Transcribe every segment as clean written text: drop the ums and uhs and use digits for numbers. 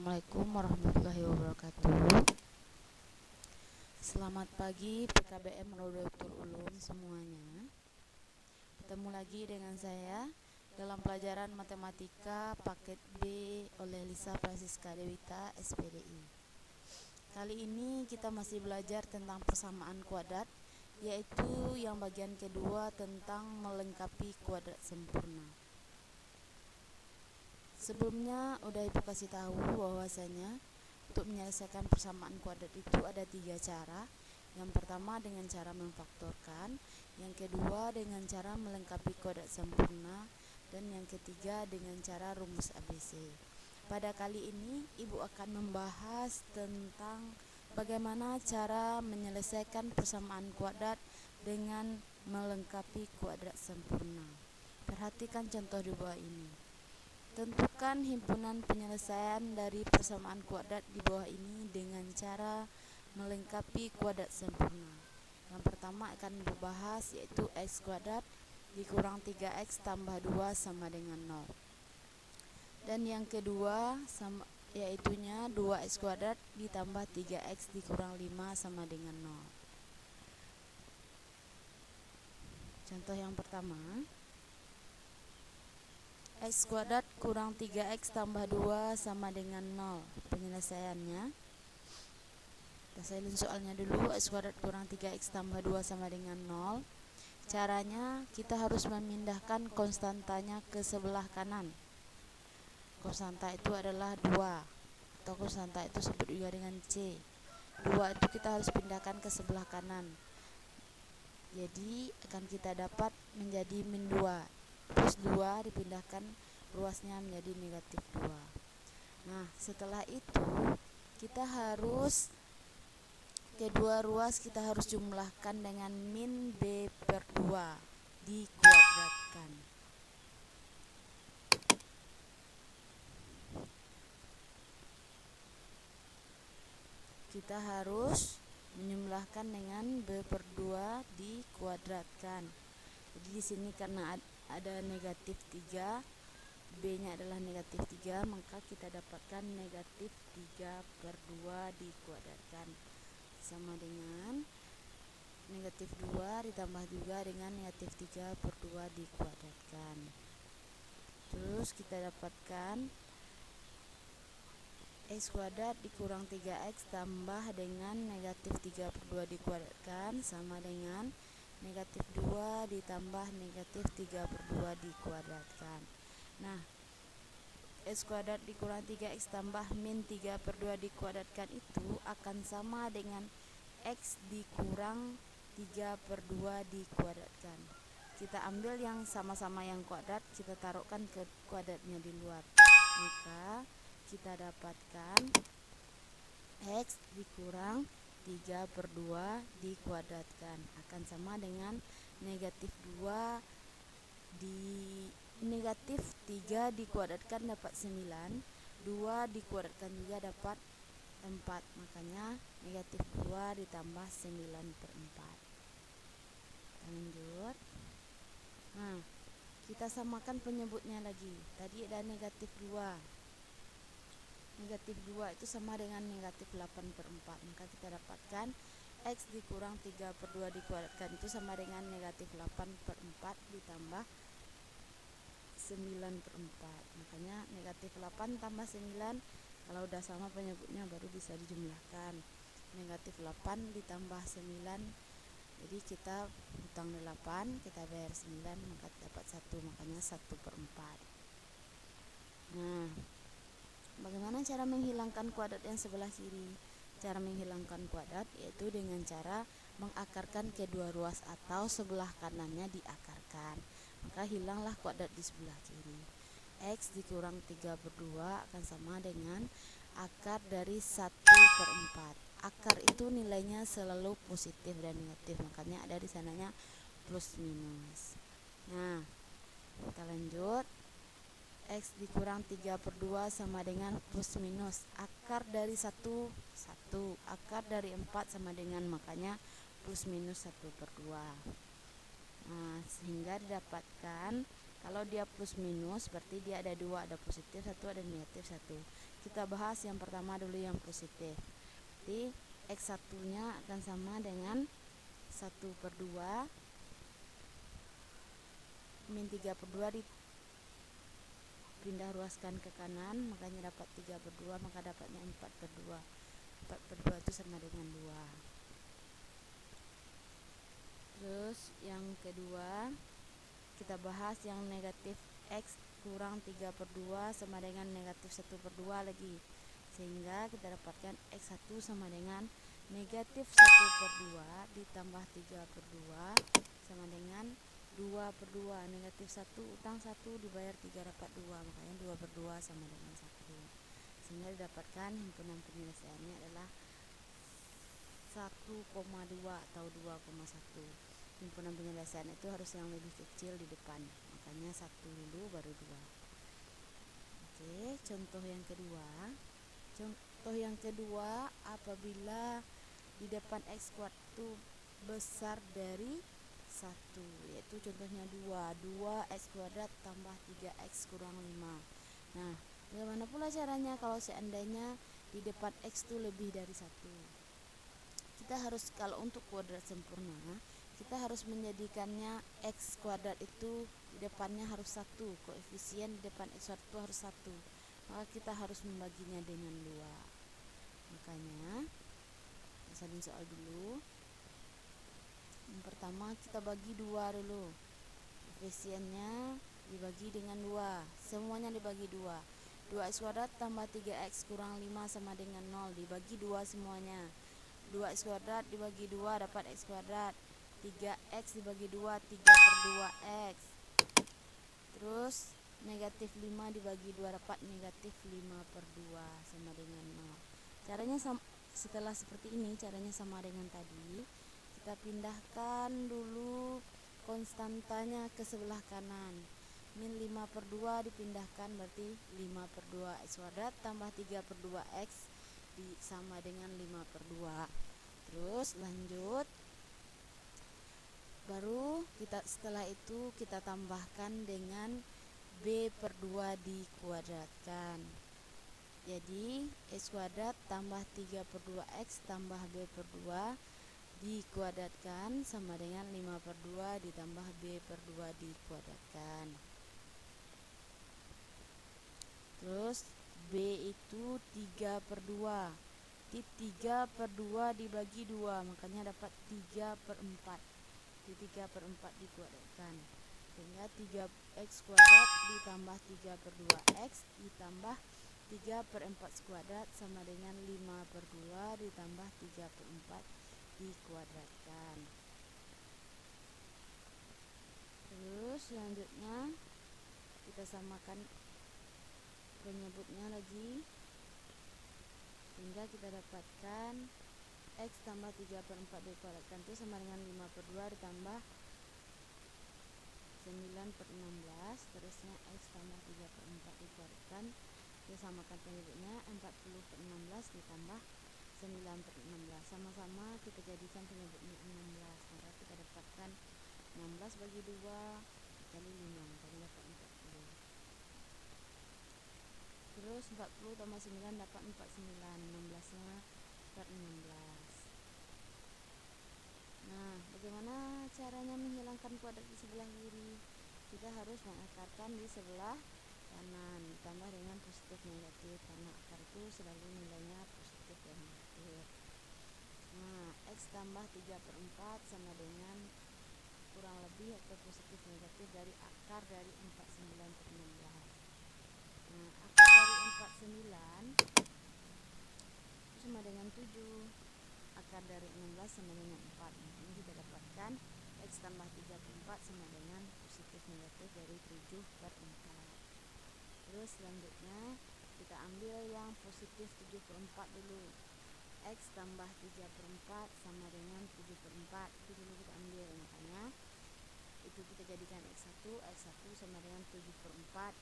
Assalamualaikum warahmatullahi wabarakatuh. Selamat pagi PKBM Rodotul Ulum semuanya. Ketemu lagi dengan saya dalam pelajaran matematika paket B oleh Lisa Francisca Dewita SPDI. Kali ini kita masih belajar tentang persamaan kuadrat, yaitu yang bagian kedua tentang melengkapi kuadrat sempurna. Sebelumnya udah Ibu kasih tahu bahwasanya untuk menyelesaikan persamaan kuadrat itu ada 3 cara. Yang pertama dengan cara memfaktorkan, yang kedua dengan cara melengkapi kuadrat sempurna, dan yang ketiga dengan cara rumus ABC. Pada kali ini Ibu akan membahas tentang bagaimana cara menyelesaikan persamaan kuadrat dengan melengkapi kuadrat sempurna. Perhatikan contoh di bawah ini. Tentukan himpunan penyelesaian dari persamaan kuadrat di bawah ini dengan cara melengkapi kuadrat sempurna. Yang pertama akan dibahas yaitu x kuadrat dikurang 3x tambah 2 sama dengan 0. Dan yang kedua yaitunya 2x kuadrat ditambah 3x dikurang 5 sama dengan 0. Contoh yang pertama, x kuadrat kurang 3x tambah 2 sama dengan 0. Penyelesaiannya, kita salin soalnya dulu. X kuadrat kurang 3x tambah 2 sama dengan 0. Caranya kita harus memindahkan konstantanya ke sebelah kanan. Konstanta itu adalah 2, atau konstanta itu disebut juga dengan C. 2 itu kita harus pindahkan ke sebelah kanan. Jadi akan kita dapat menjadi min 2. Plus 2 dipindahkan ruasnya menjadi negatif 2. Nah, setelah itu kita harus kedua ruas kita harus jumlahkan dengan min B per 2 dikuadratkan. Kita harus menjumlahkan dengan B per 2 dikuadratkan. Jadi di sini karena ada negatif 3, B-nya adalah negatif 3, maka kita dapatkan negatif 3 per 2 dikuadratkan. Sama dengan negatif 2 ditambah juga dengan negatif 3 per 2 dikuadratkan. Terus kita dapatkan x kuadrat dikurang 3x tambah dengan negatif 3 per 2 dikuadratkan sama dengan negatif 2 ditambah negatif 3 per 2 dikuadratkan. Nah, x kuadrat dikurang 3x tambah min 3 per 2 dikuadratkan itu akan sama dengan x dikurang 3 per 2 dikuadratkan. Kita ambil yang sama-sama yang kuadrat, kita taruhkan ke kuadratnya di luar. Maka kita dapatkan x dikurang 3 per 2 dikuadratkan akan sama dengan negatif 2 negatif 3 dikuadratkan dapat 9, 2 dikuadratkan juga dapat 4, makanya negatif 2 ditambah 9 per 4. Lanjut. Nah, kita samakan penyebutnya lagi. Tadi ada negatif 2. Negatif 2 itu sama dengan negatif 8 per 4. Maka kita dapatkan x dikurang 3 per 2 dikuadratkan itu sama dengan negatif 8 per 4 ditambah 9 per 4. Makanya negatif 8 tambah 9, kalau udah sama penyebutnya baru bisa dijumlahkan. Negatif 8 ditambah 9, jadi kita hutang 8, kita bayar 9, maka dapat 1, makanya 1 per 4. Nah, bagaimana cara menghilangkan kuadrat yang sebelah kiri? Cara menghilangkan kuadrat yaitu dengan cara mengakarkan kedua ruas atau sebelah kanannya diakarkan. Maka hilanglah kuadrat di sebelah kiri. X dikurang 3 per 2 akan sama dengan akar dari 1 per 4. Akar itu nilainya selalu positif dan negatif, makanya ada di sananya plus minus. Nah, kita lanjut. X dikurang 3 per 2 sama dengan plus minus. Akar dari 1, 1. Akar dari 4 sama dengan, makanya plus minus 1 per 2. Nah, sehingga didapatkan Kalau dia plus minus berarti dia ada dua, ada positif satu, ada negatif satu. Kita bahas yang pertama dulu yang positif. Jadi X1 nya akan sama dengan 1/2 min 3/2 dipindah ruaskan ke kanan, makanya dapat 3/2, maka dapatnya 4/2. 4/2 itu sama dengan 2. Terus yang kedua kita bahas yang negatif X kurang 3/2 sama dengan negatif 1/2 lagi, sehingga kita dapatkan X1 sama dengan negatif 1/2 ditambah 3/2 sama dengan 2/2. Negatif 1 utang 1 dibayar 3 dapat 2, makanya 2/2 sama dengan 1, sehingga didapatkan himpunan penyelesaiannya adalah 1,2 atau 2,1. Himpunan penyelesaian itu harus yang lebih kecil di depan, makanya 1 dulu baru 2. Oke, contoh yang kedua. Contoh yang kedua, apabila di depan X kuadrat itu besar dari 1, yaitu contohnya 2x kuadrat tambah 3x kurang 5. Nah, bagaimana pula caranya kalau seandainya di depan X itu lebih dari 1? Kita harus, kalau untuk kuadrat sempurna, kita harus menjadikannya X kuadrat itu di depannya harus 1, koefisien di depan X kuadrat itu harus 1, maka kita harus membaginya dengan 2. Makanya salin soal dulu. Yang pertama kita bagi 2 dulu, koefisiennya dibagi dengan 2, semuanya dibagi 2. 2x kuadrat tambah 3x kurang 5 sama dengan 0, dibagi 2 semuanya. 2x kuadrat dibagi 2 dapat x kuadrat, 3x dibagi 2 3/2x. Terus negatif 5 dibagi 2 dapat negatif 5/2 sama dengan 0. Caranya setelah seperti ini, caranya sama dengan tadi. Kita pindahkan dulu konstantanya ke sebelah kanan. Min 5/2 dipindahkan berarti 5/2 x kuadrat tambah 3/2x sama dengan 5/2. Terus lanjut, baru setelah itu kita tambahkan dengan b/2 dikuadratkan. Jadi x kuadrat tambah 3/2x tambah b/2 dikuadratkan sama dengan 5/2 ditambah b/2 dikuadratkan. Terus b itu 3/2. Di 3/2 dibagi 2, makanya dapat 3/4. Di 3/4 dikuadratkan, sehingga 3x kuadrat ditambah 3/2x ditambah 3/4 kuadrat sama dengan 5/2 ditambah 3/4 dikuadratkan. Terus selanjutnya kita samakan penyebutnya lagi, sehingga kita dapatkan x tambah 3/4 dikuadratkan itu sama dengan 5/2 ditambah 9/16. Terusnya x tambah 3/4 dikuadratkan, kita samakan penyebutnya 40/16 ditambah 9/16. Sama-sama kita jadikan penyebutnya 16, maka kita dapatkan 16 bagi 2 kali 5, makanya dapat 40. Terus 40 tambah 9 dapat 49, 16-nya dapat 16. Nah, bagaimana caranya menghilangkan kuadrat di sebelah kiri? Kita harus mengakarkan di sebelah kanan, ditambah dengan positif negatif, karena akar itu selalu nilainya positif dan negatif. Nah, x tambah 3/4 sama dengan kurang lebih atau positif negatif dari akar dari 49/16. Nah, akar dari 49 itu sama dengan 7. Akar dari 16 sama dengan 4. Ini kita dapatkan x tambah 3/4 sama dengan positif negatif dari 7/4. Terus selanjutnya kita ambil yang positif 7/4 dulu. X tambah 3/4 sama dengan 7/4. Itu dulu kita ambil, makanya itu kita jadikan x1 sama dengan 7/4.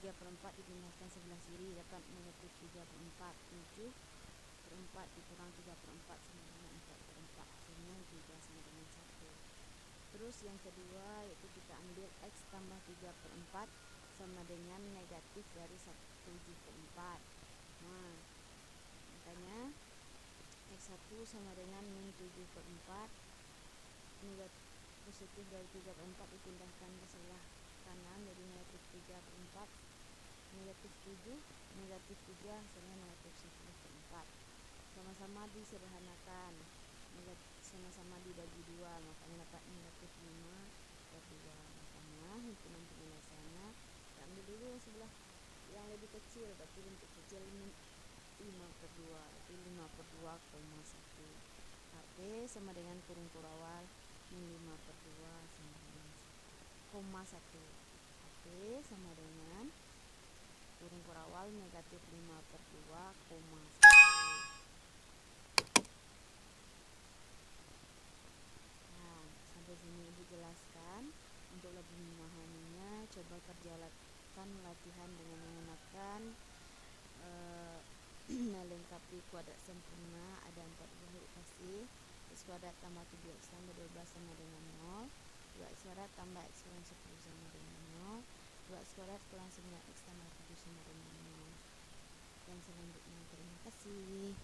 3/4 dipindahkan sebelah kiri dapat negatif 3/4. 7/4 dikurang 3/4 sama dengan 4/4, hasilnya juga sama dengan 1. Terus yang kedua yaitu kita ambil X tambah 3/4 sama dengan negatif dari 1/4. Nah, makanya X1 sama dengan min 7/4, negatif positif dari 3/4 dipindahkan ke sebelah kanan jadi negatif 3/4, negatif 7, negatif 3 hasilnya negatif 10/4. Sama-sama disederhanakan, sama-sama dibagi 2, makanya dapat negatif 5/2. Makanya himpunan penyelesaiannya kita ambil dulu yang sebelah yang lebih kecil, berarti bentuk kecil ini 5/2, berarti 5/2,1. HB sama dengan kurung kurawal min 5/2 sama dengan 1,1. HB sama dengan kurung kurawal negatif 5/2,1. Nah, sampai sini Ibu jelaskan. Untuk lebih memahaminya, coba kerjakan latihan dengan menggunakan melengkapi kuadrat sempurna. Ada 4 buah huruf fasih. X kuadrat tambah 7x tambah 12 sama dengan 0. 2x kuadrat tambah x kurang 10 sama dengan 0. 2x kuadrat kurang 9x tambah 7 sama dengan 0. Dan selanjutnya terima kasih.